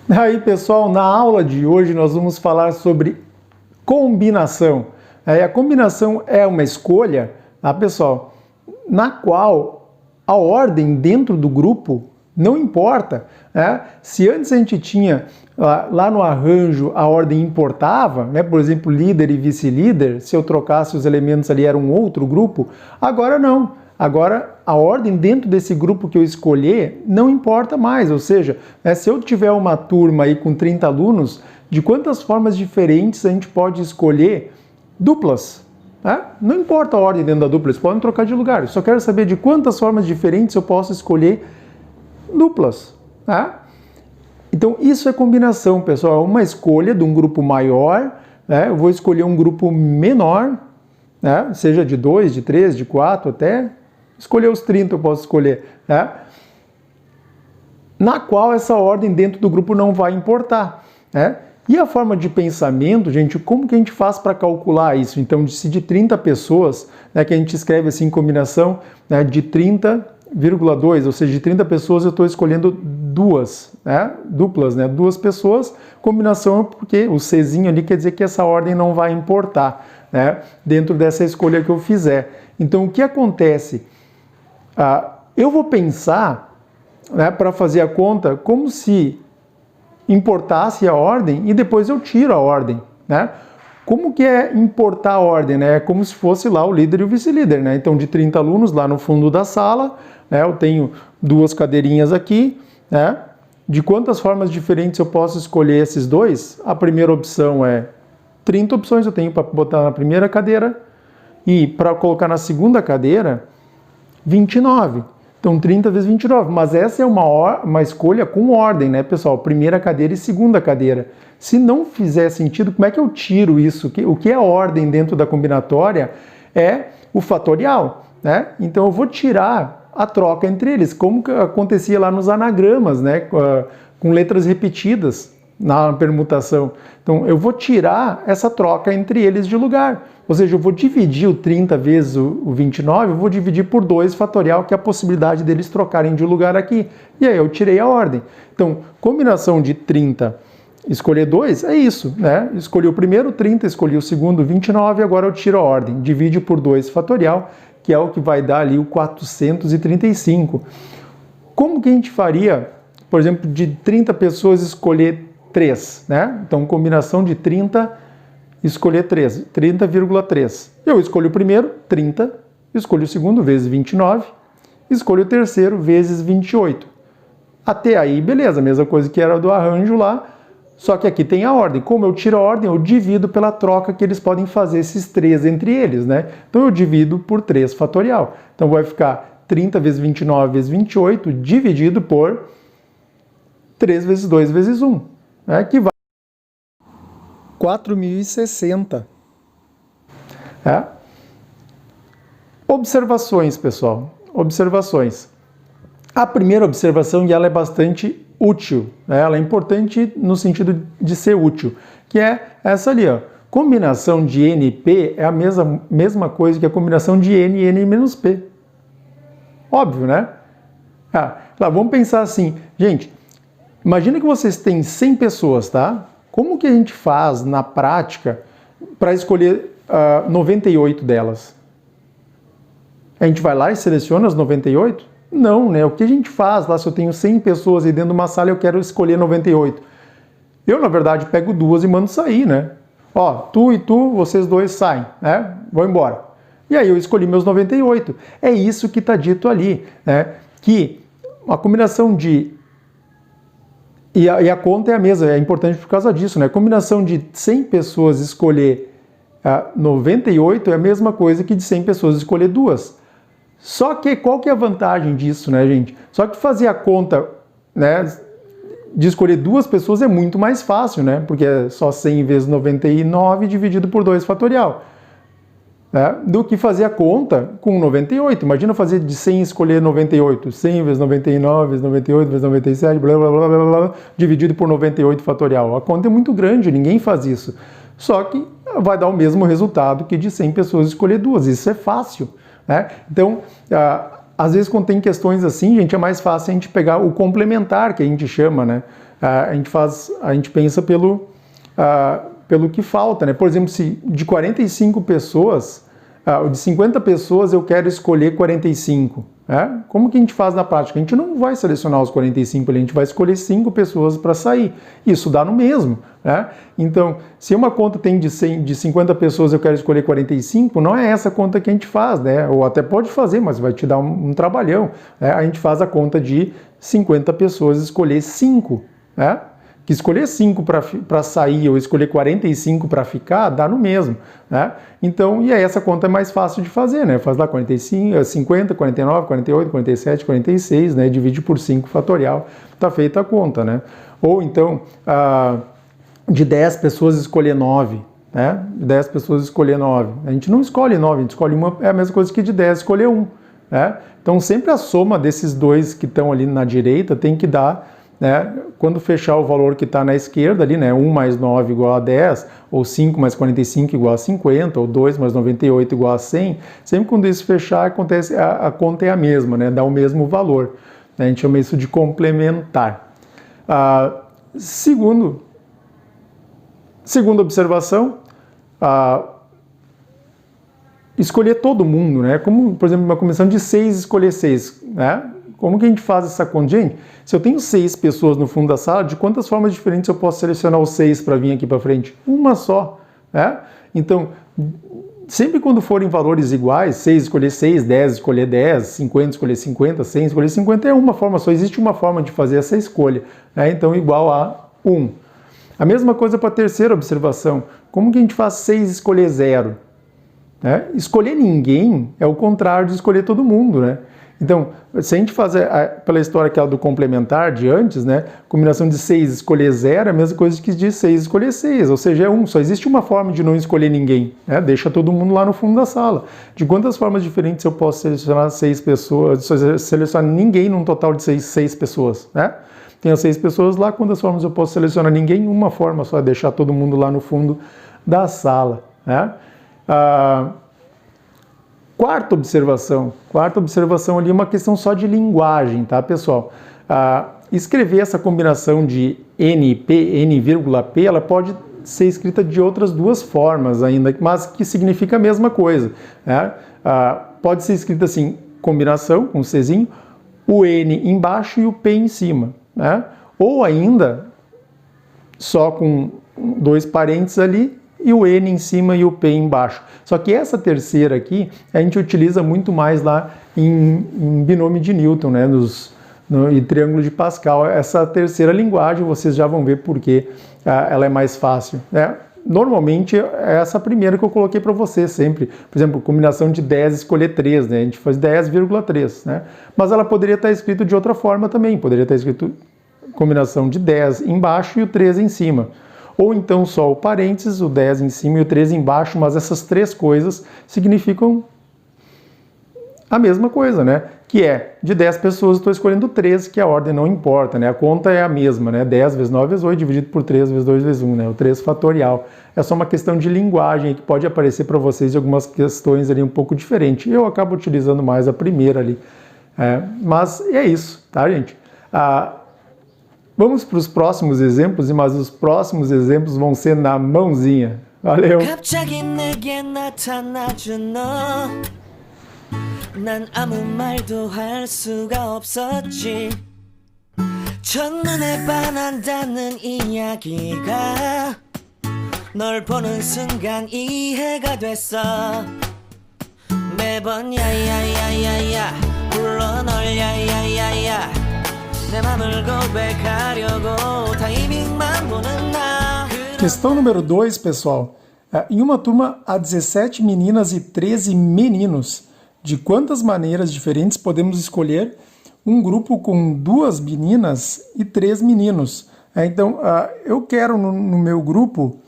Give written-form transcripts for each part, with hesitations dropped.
Aí, pessoal, na aula de hoje nós vamos falar sobre combinação. A combinação é uma escolha, tá, pessoal, na qual a ordem dentro do grupo não importa, né? Se antes a gente tinha lá no arranjo a ordem importava, né? Por exemplo, líder e vice-líder, se eu trocasse os elementos ali era um outro grupo, agora não. Agora, a ordem dentro desse grupo que eu escolher não importa mais, ou seja, se eu tiver uma turma aí com 30 alunos, de quantas formas diferentes a gente pode escolher duplas? Não importa a ordem dentro da dupla, eles podem trocar de lugar, eu só quero saber de quantas formas diferentes eu posso escolher duplas. Então, isso é combinação, pessoal, uma escolha de um grupo maior, eu vou escolher um grupo menor, seja de 2, de 3, de 4 até... Escolher os 30 eu posso escolher, na qual essa ordem dentro do grupo não vai importar. E a forma de pensamento, gente, como que a gente faz para calcular isso? Então, se de 30 pessoas, que a gente escreve assim em combinação, de 30,2, ou seja, de 30 pessoas eu estou escolhendo duas, duplas, duas pessoas, combinação porque o Czinho ali quer dizer que essa ordem não vai importar, dentro dessa escolha que eu fizer. Então, o que acontece? Eu vou pensar, para fazer a conta, como se importasse a ordem e depois eu tiro a ordem. Como que é importar a ordem? É como se fosse lá o líder e o vice-líder. Então, de 30 alunos lá no fundo da sala, eu tenho duas cadeirinhas aqui. De quantas formas diferentes eu posso escolher esses dois? A primeira opção é 30 opções eu tenho para botar na primeira cadeira e para colocar na segunda cadeira, 29. Então, 30 vezes 29. Mas essa é uma escolha com ordem, pessoal? Primeira cadeira e segunda cadeira. Se não fizer sentido, como é que eu tiro isso? O que é a ordem dentro da combinatória é o fatorial, Então, eu vou tirar a troca entre eles, como que acontecia lá nos anagramas, com letras repetidas na permutação. Então, eu vou tirar essa troca entre eles de lugar. Ou seja, eu vou dividir o 30 vezes o 29, eu vou dividir por 2 fatorial, que é a possibilidade deles trocarem de lugar aqui. E aí eu tirei a ordem. Então, combinação de 30, escolher 2, é isso, Escolhi o primeiro 30, escolhi o segundo 29, agora eu tiro a ordem. Divide por 2 fatorial, que é o que vai dar ali o 435. Como que a gente faria, por exemplo, de 30 pessoas escolher 3, Então, combinação de 30, escolher 3, 30,3. Eu escolho o primeiro, 30, escolho o segundo, vezes 29, escolho o terceiro, vezes 28. Até aí, beleza, mesma coisa que era do arranjo lá, só que aqui tem a ordem. Como eu tiro a ordem, eu divido pela troca que eles podem fazer esses 3 entre eles, Então, eu divido por 3 fatorial. Então, vai ficar 30 vezes 29 vezes 28, dividido por 3 vezes 2 vezes 1, que vai 4.060. Observações, pessoal. Observações. A primeira observação, e ela é bastante útil, ela é importante no sentido de ser útil, que é essa ali, combinação de N e P é a mesma coisa que a combinação de N e N menos P. Óbvio, vamos pensar assim, gente, imagina que vocês têm 100 pessoas, Como que a gente faz na prática para escolher 98 delas? A gente vai lá e seleciona as 98? Não, O que a gente faz lá se eu tenho 100 pessoas aí dentro de uma sala e eu quero escolher 98? Eu, na verdade, pego 2 e mando sair, Tu e tu, vocês 2 saem, Vão embora. E aí eu escolhi meus 98. É isso que está dito ali, Que a combinação de... E a conta é a mesma, é importante por causa disso, A combinação de 100 pessoas escolher 98 é a mesma coisa que de 100 pessoas escolher 2. Só que qual que é a vantagem disso, gente? Só que fazer a conta, de escolher 2 pessoas é muito mais fácil, Porque é só 100 vezes 99 dividido por 2 fatorial. Do que fazer a conta com 98. Imagina fazer de 100 escolher 98. 100 vezes 99 vezes 98 vezes 97, blá, blá, blá, blá, blá, dividido por 98 fatorial. A conta é muito grande, ninguém faz isso. Só que vai dar o mesmo resultado que de 100 pessoas escolher 2. Isso é fácil. Então, Às vezes, quando tem questões assim, gente, é mais fácil a gente pegar o complementar, que a gente chama, né? A gente pensa pelo que falta, né? Por exemplo, se de 45 pessoas, de 50 pessoas eu quero escolher 45, né? Como que a gente faz na prática? A gente não vai selecionar os 45, a gente vai escolher 5 pessoas para sair. Isso dá no mesmo, né? Então, se uma conta tem de 50 pessoas eu quero escolher 45, não é essa conta que a gente faz, né? Ou até pode fazer, mas vai te dar um trabalhão, né? A gente faz a conta de 50 pessoas escolher 5, né? Que escolher 5 para sair ou escolher 45 para ficar, dá no mesmo, né? Então, e aí essa conta é mais fácil de fazer, né? Faz lá 45, 50, 49, 48, 47, 46, né? Divide por 5 fatorial, tá feita a conta, né? Ou então, de 10 pessoas escolher 9, né? De 10 pessoas escolher 9. A gente não escolhe 9, a gente escolhe uma, é a mesma coisa que de 10 escolher 1, né? Então, sempre a soma desses dois que estão ali na direita tem que dar, né, quando fechar o valor que está na esquerda ali, né, 1 mais 9 igual a 10, ou 5 mais 45 igual a 50, ou 2 mais 98 igual a 100, sempre quando isso fechar, acontece, a conta é a mesma, né, dá o mesmo valor. A gente chama isso de complementar. Segunda observação, escolher todo mundo, né, como, por exemplo, uma combinação de 6, escolher 6, né? Como que a gente faz essa conta? Gente, se eu tenho 6 pessoas no fundo da sala, de quantas formas diferentes eu posso selecionar os 6 para vir aqui para frente? Uma só, né? Então, sempre quando forem valores iguais, 6 escolher 6, 10 escolher 10, 50 escolher 50, 100 escolher 50, é uma forma só, existe uma forma de fazer essa escolha, né? Então, igual a 1. A mesma coisa para a terceira observação. Como que a gente faz 6 escolher 0? Né? Escolher ninguém é o contrário de escolher todo mundo, né? Então, se a gente fazer pela história aquela do complementar de antes, né, combinação de 6 escolher 0 é a mesma coisa que de 6 escolher 6, ou seja, é 1. Só existe uma forma de não escolher ninguém, né? Deixa todo mundo lá no fundo da sala. De quantas formas diferentes eu posso selecionar 6 pessoas, selecionar ninguém num total de 6 pessoas, né? Tenho 6 pessoas lá, quantas formas eu posso selecionar ninguém? Uma forma só, é deixar todo mundo lá no fundo da sala, né? Quarta observação ali é uma questão só de linguagem, tá, pessoal? Escrever essa combinação de N e P, N, P, ela pode ser escrita de outras duas formas ainda, mas que significa a mesma coisa, né? Pode ser escrita assim, combinação, com Czinho, o N embaixo e o P em cima, né? Ou ainda, só com 2 parênteses ali, e o N em cima e o P embaixo. Só que essa terceira aqui, a gente utiliza muito mais lá em binômio de Newton, né, e triângulo de Pascal. Essa terceira linguagem, vocês já vão ver porque ela é mais fácil, né? Normalmente é essa primeira que eu coloquei para vocês sempre. Por exemplo, combinação de 10 escolher 3, né? A gente faz 10,3, né? Mas ela poderia estar escrito de outra forma também. Poderia estar escrito combinação de 10 embaixo e o 3 em cima. Ou então só o parênteses, o 10 em cima e o 13 embaixo, mas essas três coisas significam a mesma coisa, né? Que é, de 10 pessoas, estou escolhendo 13, que a ordem não importa, né? A conta é a mesma, né? 10 vezes 9 vezes 8, dividido por 3 vezes 2 vezes 1, né? O 3 fatorial. É só uma questão de linguagem que pode aparecer para vocês de algumas questões ali um pouco diferentes. Eu acabo utilizando mais a primeira ali. Mas é isso, tá, gente? Vamos para os próximos exemplos, mas os próximos exemplos vão ser na mãozinha. Valeu! 갑자기 내게 나타나준 너 난 아무 말도 할 수가 없었지 첫눈에 반한다는 이야기가 널 보는 순간 이해가 됐어 매번 야야야야야 불러 널 야야야야 내 맘을 고백하려고 타이밍만 보는 나 Questão número 2, pessoal. Em uma turma há 17 meninas e 13 meninos. De quantas maneiras diferentes podemos escolher um grupo com 2 meninas e 3 meninos? Então, eu quero no meu grupo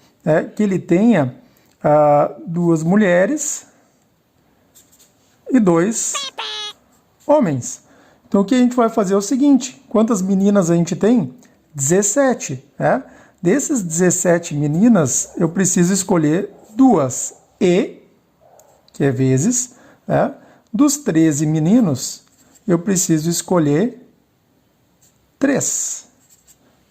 que ele tenha 2 mulheres e 2 homens. Então, o que a gente vai fazer é o seguinte. Quantas meninas a gente tem? 17, né? Desses 17 meninas, eu preciso escolher 2 e, que é vezes, né? Dos 13 meninos, eu preciso escolher 3.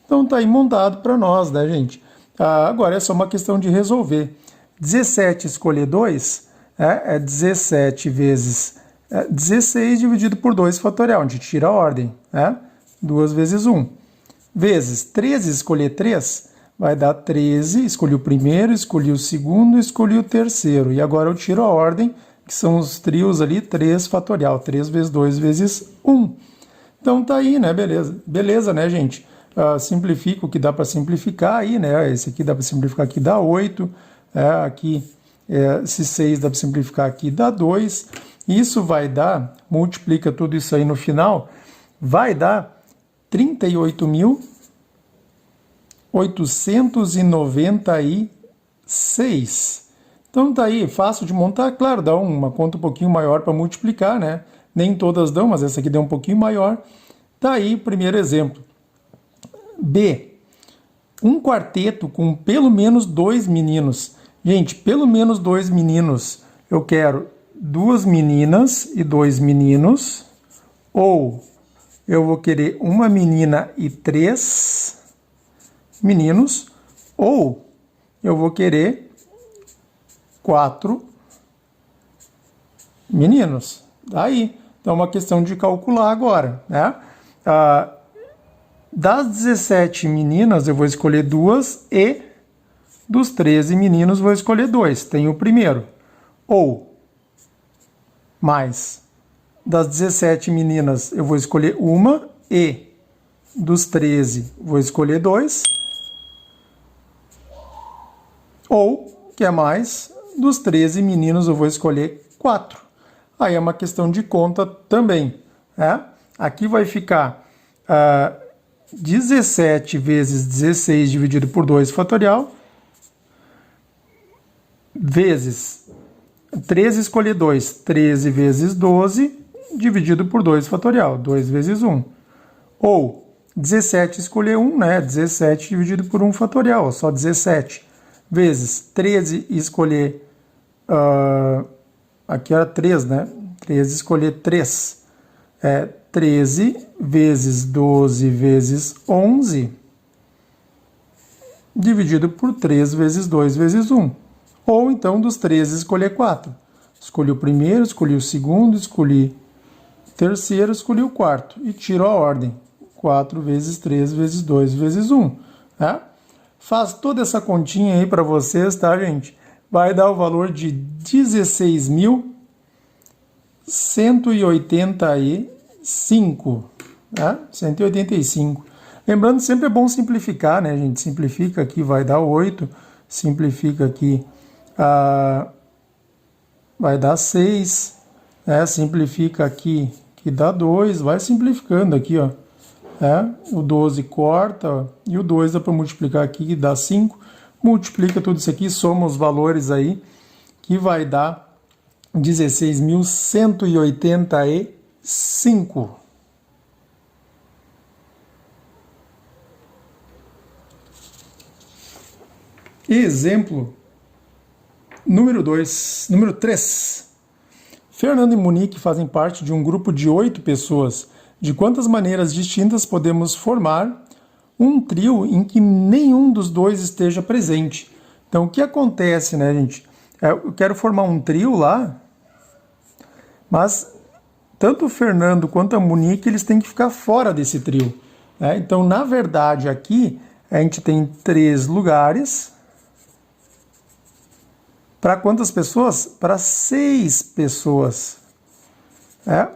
Então tá aí montado para nós, né, gente? Agora é só uma questão de resolver. 17 escolher 2 é 17 vezes 16 dividido por 2 fatorial. A gente tira a ordem, 2 vezes 1. Vezes 13 escolher 3 vai dar 13. Escolhi o primeiro, escolhi o segundo, escolhi o terceiro. E agora eu tiro a ordem, que são os trios ali, 3 fatorial. 3 vezes 2 vezes 1. Então tá aí, né? Beleza. Beleza, né, gente? Simplifica o que dá para simplificar aí, né? Esse aqui dá para simplificar aqui, dá 8. Aqui, esse 6 dá para simplificar aqui, dá 2. Isso vai dar, multiplica tudo isso aí no final, vai dar 38.896. Então tá aí, fácil de montar. Claro, dá uma conta um pouquinho maior para multiplicar, né? Nem todas dão, mas essa aqui deu um pouquinho maior. Tá aí o primeiro exemplo. B. Um quarteto com pelo menos 2 meninos. Gente, pelo menos 2 meninos. Eu quero 2 meninas e 2 meninos. Ou eu vou querer uma menina e 3 meninos. Ou eu vou querer 4 meninos. Daí. Então é uma questão de calcular agora, né? Das 17 meninas eu vou escolher 2 e dos 13 meninos vou escolher 2. Tem o primeiro. Ou mais das 17 meninas eu vou escolher uma e dos 13 vou escolher 2. Ou, que é mais, dos 13 meninos eu vou escolher 4. Aí é uma questão de conta também. Aqui vai ficar 17 vezes 16 dividido por 2 fatorial, vezes 13 escolher 2, 13 vezes 12 dividido por 2 fatorial, 2 vezes 1. Ou 17 escolher 1, né? 17 dividido por 1 fatorial, só 17. Vezes 13 escolher... aqui era 3, né? 13 escolher 3. 13 vezes 12 vezes 11 dividido por 3 vezes 2 vezes 1. Ou então dos 13 escolher 4. Escolhi o primeiro, escolhi o segundo, escolhi o terceiro, escolhi o quarto. E tiro a ordem. 4 vezes 3 vezes 2 vezes 1. Faz toda essa continha aí para vocês, tá, gente? Vai dar o valor de 16.185. 185. Lembrando, sempre é bom simplificar, né, gente? Simplifica aqui, vai dar 8. Simplifica aqui, vai dar 6. Simplifica aqui, que dá 2. Vai simplificando aqui, ó. O 12 corta, ó, e o 2 dá para multiplicar aqui, que dá 5. Multiplica tudo isso aqui, soma os valores aí, que vai dar 16.185. Exemplo número 2, número 3. Fernando e Monique fazem parte de um grupo de 8 pessoas. De quantas maneiras distintas podemos formar um trio em que nenhum dos dois esteja presente? Então, o que acontece, né, gente? Eu quero formar um trio lá, mas tanto o Fernando quanto a Monique, eles têm que ficar fora desse trio. Então, na verdade, aqui, a gente tem 3 lugares. Para quantas pessoas? Para 6 pessoas.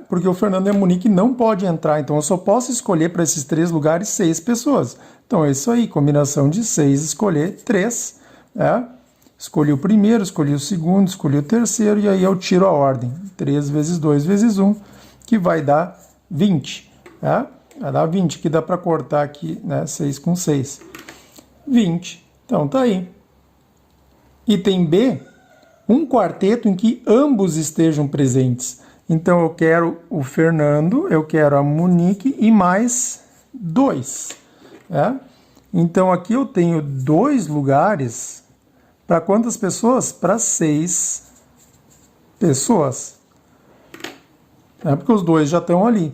Porque o Fernando e a Monique não podem entrar, então eu só posso escolher para esses 3 lugares 6 pessoas. Então é isso aí, combinação de 6, escolher 3. Escolhi o primeiro, escolhi o segundo, escolhi o terceiro, e aí eu tiro a ordem. 3 vezes 2 vezes 1, que vai dar 20. Vai dar 20, que dá para cortar aqui, né? 6 com 6. 20. Então tá aí. Item B, um quarteto em que ambos estejam presentes. Então eu quero o Fernando, eu quero a Monique e mais 2. Então aqui eu tenho 2 lugares. Para quantas pessoas? Para 6 pessoas. né? Porque os 2 já estão ali.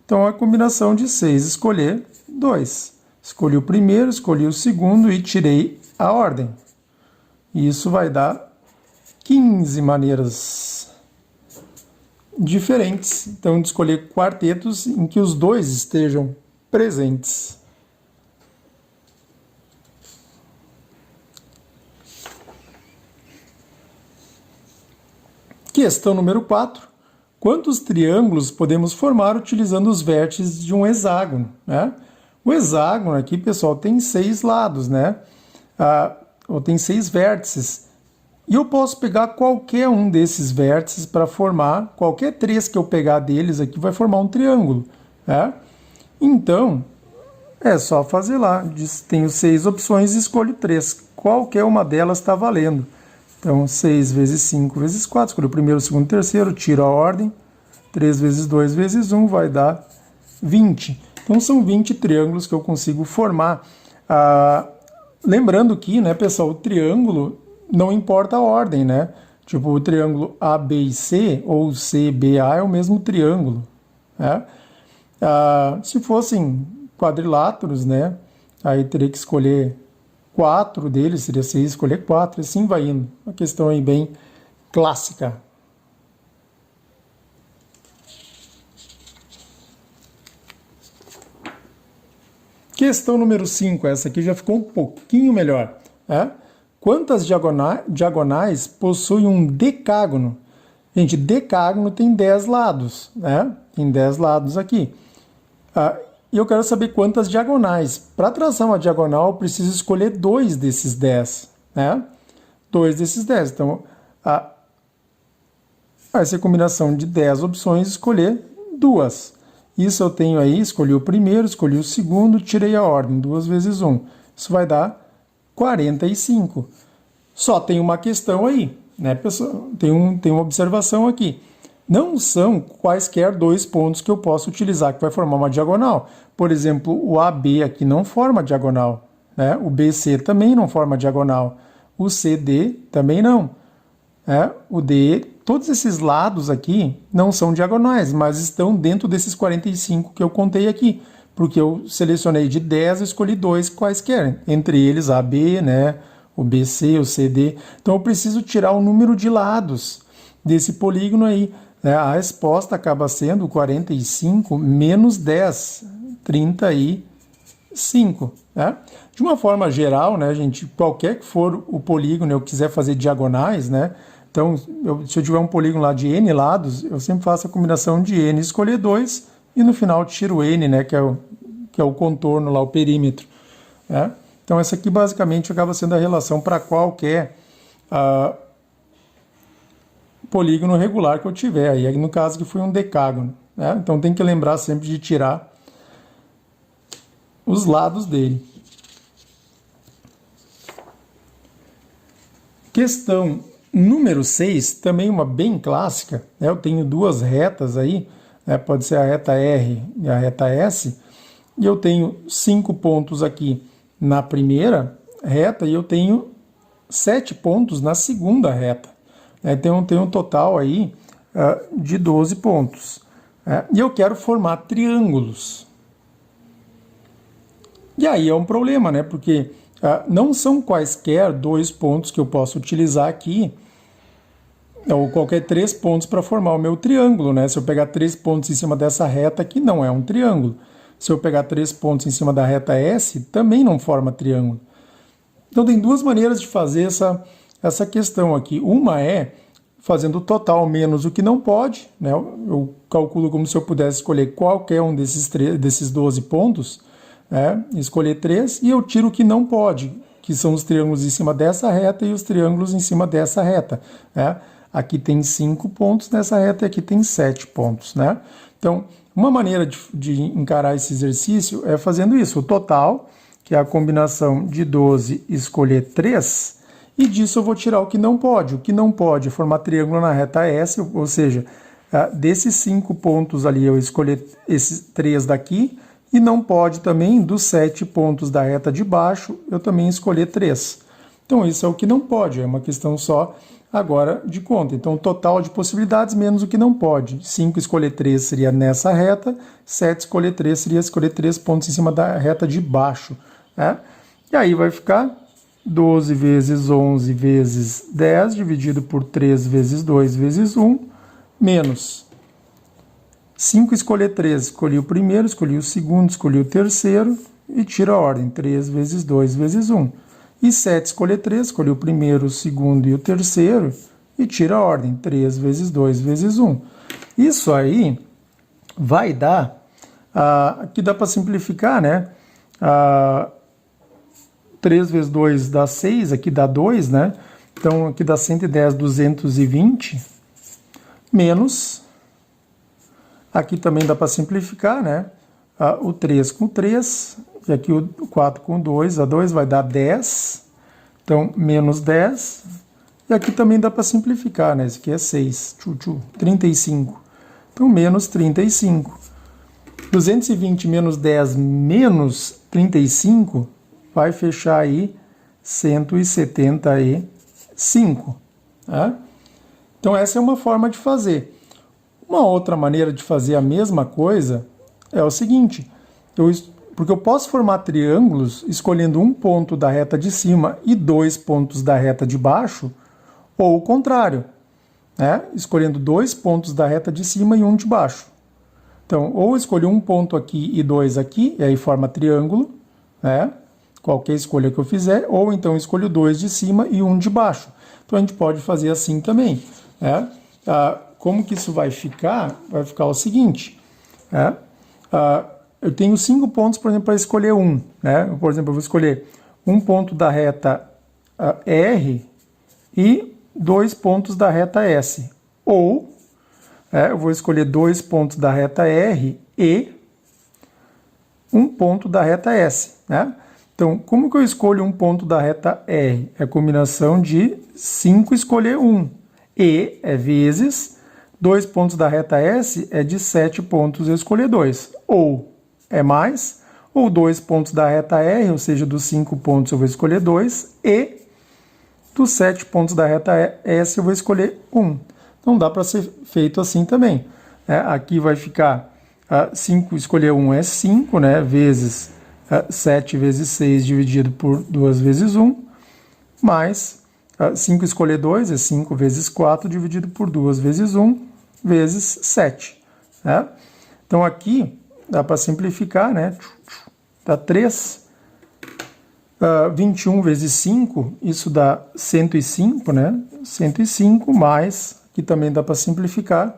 Então, a combinação de 6, escolher 2. Escolhi o primeiro, escolhi o segundo e tirei a ordem. E isso vai dar 15 maneiras diferentes, então, de escolher quartetos em que os 2 estejam presentes. Questão número 4. Quantos triângulos podemos formar utilizando os vértices de um hexágono, né? O hexágono aqui, pessoal, tem 6 lados, né? Ou tem 6 vértices. E eu posso pegar qualquer um desses vértices para formar, qualquer 3 que eu pegar deles aqui vai formar um triângulo, né? Então, é só fazer lá. Tenho 6 opções e escolho 3. Qualquer uma delas está valendo. Então, 6 vezes 5 vezes 4, escolho o primeiro, o segundo, o terceiro, tiro a ordem. 3 vezes 2 vezes 1 vai dar 20. Então, são 20 triângulos que eu consigo formar. Lembrando que, né, pessoal, o triângulo não importa a ordem, né? Tipo, o triângulo AB e C ou CBA é o mesmo triângulo, né? Se fossem quadriláteros, né, aí teria que escolher 4 deles, seria 6, escolher 4, e assim vai indo. Uma questão aí bem clássica. Questão número 5, essa aqui já ficou um pouquinho melhor, né? Quantas diagonais possui um decágono? Gente, decágono tem 10 lados, né? Tem 10 lados aqui. E eu quero saber quantas diagonais. Para traçar uma diagonal, eu preciso escolher 2 desses 10, né? 2 desses 10. Então, vai ser combinação de 10 opções, escolher 2. Isso eu tenho aí, escolhi o primeiro, escolhi o segundo, tirei a ordem, 2 vezes 1. Isso vai dar 45. Só tem uma questão aí, né, pessoal? Tem uma observação aqui. Não são quaisquer 2 pontos que eu posso utilizar que vai formar uma diagonal. Por exemplo, o AB aqui não forma diagonal, né? O BC também não forma diagonal. O CD também não. O DE, todos esses lados aqui não são diagonais, mas estão dentro desses 45 que eu contei aqui. Porque eu selecionei de 10 e escolhi 2 quaisquer, entre eles AB, né, o BC, o CD. Então eu preciso tirar o número de lados desse polígono aí, né? A resposta acaba sendo 45 menos 10, 35. Né? De uma forma geral, né, gente, qualquer que for o polígono eu quiser fazer diagonais, né? Então, se eu tiver um polígono lá de N lados, eu sempre faço a combinação de N, escolher 2, e no final tiro N, né, que é o contorno lá, o perímetro. Né? Então, essa aqui basicamente acaba sendo a relação para qualquer polígono regular que eu tiver. E aí, no caso que foi um decágono. Né? Então, tem que lembrar sempre de tirar os lados dele. Questão número 6, também uma bem clássica. Né? Eu tenho 2 retas aí, né? Pode ser a reta R e a reta S, e eu tenho 5 pontos aqui na primeira reta e eu tenho 7 pontos na segunda reta. Então, tem um total aí de 12 pontos. E eu quero formar triângulos. E aí é um problema, né? Porque não são quaisquer 2 pontos que eu posso utilizar aqui, ou qualquer 3 pontos para formar o meu triângulo, né? Se eu pegar 3 pontos em cima dessa reta aqui, não é um triângulo. Se eu pegar 3 pontos em cima da reta S, também não forma triângulo. Então, tem 2 maneiras de fazer essa questão aqui. Uma é fazendo o total menos o que não pode, né? Eu calculo como se eu pudesse escolher qualquer um desses 12 pontos, né? Escolher 3, e eu tiro o que não pode, que são os triângulos em cima dessa reta e os triângulos em cima dessa reta. Né? Aqui tem 5 pontos nessa reta e aqui tem 7 pontos. Né? Então, uma maneira de encarar esse exercício é fazendo isso. O total, que é a combinação de 12, escolher 3, e disso eu vou tirar o que não pode. O que não pode é formar triângulo na reta S, ou seja, desses 5 pontos ali eu escolher esses 3 daqui, e não pode também, dos 7 pontos da reta de baixo, eu também escolher 3. Então, isso é o que não pode, é uma questão só agora de conta. Então, o total de possibilidades menos o que não pode. 5 escolher 3 seria nessa reta, 7 escolher 3 seria escolher 3 pontos em cima da reta de baixo. Né? E aí vai ficar 12 vezes 11 vezes 10, dividido por 3 vezes 2 vezes 1, menos 5 escolher 3, escolhi o primeiro, escolhi o segundo, escolhi o terceiro e tiro a ordem, 3 vezes 2 vezes 1. E 7 escolher 3, escolhi o primeiro, o segundo e o terceiro e tiro a ordem, 3 vezes 2 vezes 1. Isso aí vai dar, aqui dá para simplificar, né? 3 vezes 2 dá 6, aqui dá 2, né? Então aqui dá 110, 220, menos, aqui também dá para simplificar, né? O 3 com 3, e aqui o 4 com 2, a 2 vai dar 10, então menos 10, e aqui também dá para simplificar, né? Esse aqui é 6, 35, então menos 35. 220 menos 10 menos 35 vai fechar aí 175. Tá? Então essa é uma forma de fazer. Uma outra maneira de fazer a mesma coisa é o seguinte, porque eu posso formar triângulos escolhendo um ponto da reta de cima e 2 pontos da reta de baixo, ou o contrário, né? Escolhendo 2 pontos da reta de cima e um de baixo. Então, ou escolho um ponto aqui e 2 aqui, e aí forma triângulo, né? Qualquer escolha que eu fizer, ou então escolho 2 de cima e um de baixo. Então a gente pode fazer assim também. Né? Como que isso vai ficar? Vai ficar o seguinte, né? Eu tenho 5 pontos, por exemplo, para escolher um. Né? Por exemplo, eu vou escolher um ponto da reta R e 2 pontos da reta S. Ou eu vou escolher 2 pontos da reta R e um ponto da reta S. Né? Então, como que eu escolho um ponto da reta R? É a combinação de 5 escolher 1. E é vezes 2 pontos da reta S é de 7 pontos eu escolher 2. Ou é mais, ou 2 pontos da reta R, ou seja, dos 5 pontos eu vou escolher 2, e dos 7 pontos da reta S eu vou escolher 1. Então dá para ser feito assim também. Aqui vai ficar 5 escolher 1 é 5, né, vezes 7 vezes 6 dividido por 2 vezes 1, mais 5 escolher 2 é 5 vezes 4 dividido por 2 vezes 1, vezes 7. Né? Então aqui dá para simplificar, né? Dá 3. 21 vezes 5, isso dá 105, né? 105 mais, aqui também dá para simplificar,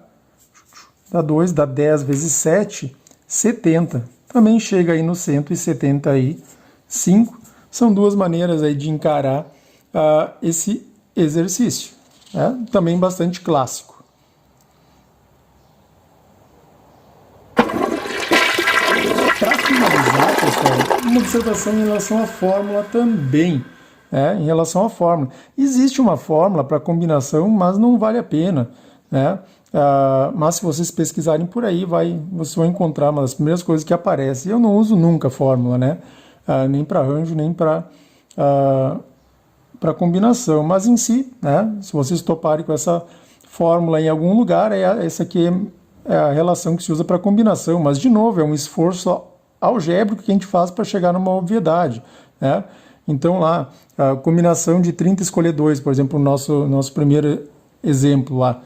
dá 2, dá 10 vezes 7, 70. Também chega aí no 175. São duas maneiras aí de encarar esse exercício. Né? Também bastante clássico. Para finalizar, pessoal, uma observação em relação à fórmula também. Em relação à fórmula. Existe uma fórmula para combinação, mas não vale a pena. Né? Mas se vocês pesquisarem por aí, vocês vão encontrar uma das primeiras coisas que aparece. Eu não uso nunca fórmula, né? Nem para arranjo, nem para combinação. Mas em si, né? Se vocês toparem com essa fórmula em algum lugar, essa aqui é a relação que se usa para combinação. Mas, de novo, é um esforço algébrico que a gente faz para chegar numa obviedade. Né? Então, lá, a combinação de 30 escolher 2, por exemplo, o nosso primeiro exemplo lá.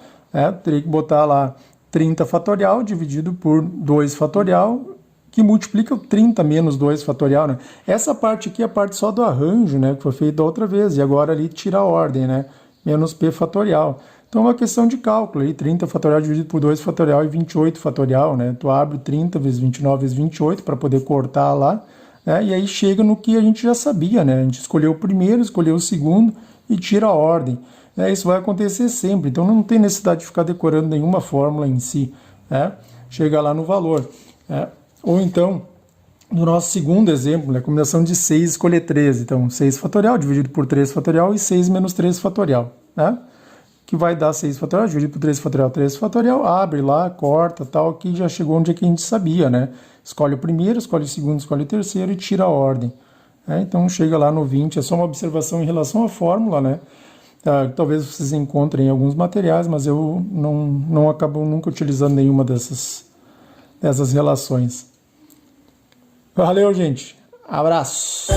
Teria que botar lá 30 fatorial dividido por 2 fatorial, que multiplica o 30 menos 2 fatorial. Né? Essa parte aqui é a parte só do arranjo, né, que foi feita outra vez, e agora ali tira a ordem, né, menos p fatorial. Então é uma questão de cálculo, aí, 30 fatorial dividido por 2 fatorial e 28 fatorial. Né? Tu abre 30 vezes 29 vezes 28 para poder cortar lá, né? E aí chega no que a gente já sabia. Né? A gente escolheu o primeiro, escolheu o segundo e tira a ordem. Isso vai acontecer sempre, então não tem necessidade de ficar decorando nenhuma fórmula em si. Né? Chega lá no valor. Né? Ou então, no nosso segundo exemplo, a combinação de 6 escolher 13. Então, 6 fatorial dividido por 3 fatorial e 6 menos 3 fatorial. Né? Que vai dar 6 fatorial dividido por 3 fatorial, 3 fatorial, abre lá, corta, tal, que já chegou onde é que a gente sabia. Né? Escolhe o primeiro, escolhe o segundo, escolhe o terceiro e tira a ordem. Então, chega lá no 20, é só uma observação em relação à fórmula, né? Talvez vocês encontrem alguns materiais, mas eu não acabo nunca utilizando nenhuma dessas relações. Valeu, gente. Abraço.